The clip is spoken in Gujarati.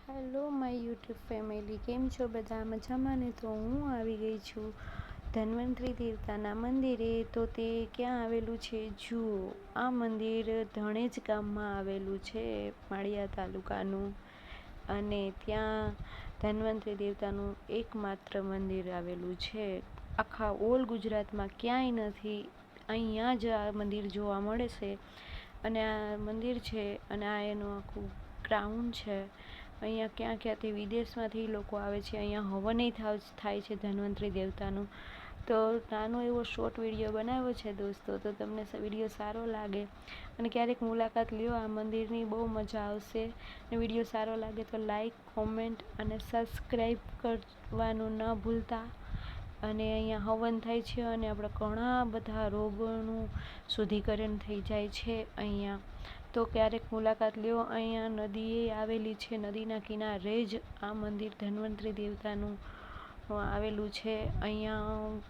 હેલો માય યુટ્યુબ ફેમિલી, કેમ છો બધા? મજામાં ને? તો હું આવી ગઈ છું ધન્વંતરી દેવતાના મંદિરે. તો તે ક્યાં આવેલું છે જુઓ. આ મંદિર ધણેજ ગામમાં આવેલું છે, માળિયા તાલુકાનું. અને ત્યાં ધન્વંતરી દેવતાનું એકમાત્ર મંદિર આવેલું છે. આખા ઓલ ગુજરાતમાં ક્યાંય નથી, અહીંયા જ આ મંદિર જોવા મળે છે. અને આ મંદિર છે અને આ એનું આખું ગ્રાઉન્ડ છે. અહીંયા ક્યાંથી વિદેશમાંથી લોકો આવે છે. અહીંયા હવન થાય છે ધન્વંતરી દેવતાનું. તો નાનો એવો શોર્ટ વિડીયો બનાવ્યો છે દોસ્તો. તો તમને વિડીયો સારો લાગે અને ક્યારેક મુલાકાત લ્યો આ મંદિરની, બહુ મજા આવશે. અને વિડીયો સારો લાગે તો લાઈક, કોમેન્ટ અને સબસ્ક્રાઈબ કરવાનું ન ભૂલતા. અને અહીંયા હવન થાય છે અને આપણે ઘણા બધા રોગોનું શુદ્ધિકરણ થઈ જાય છે અહીંયા. તો ક્યારેક મુલાકાત લ્યો. અહીંયા નદી આવેલી છે, નદીના કિનારે જ આ મંદિર ધન્વંતરી દેવતાનું આવેલું છે. અહીંયા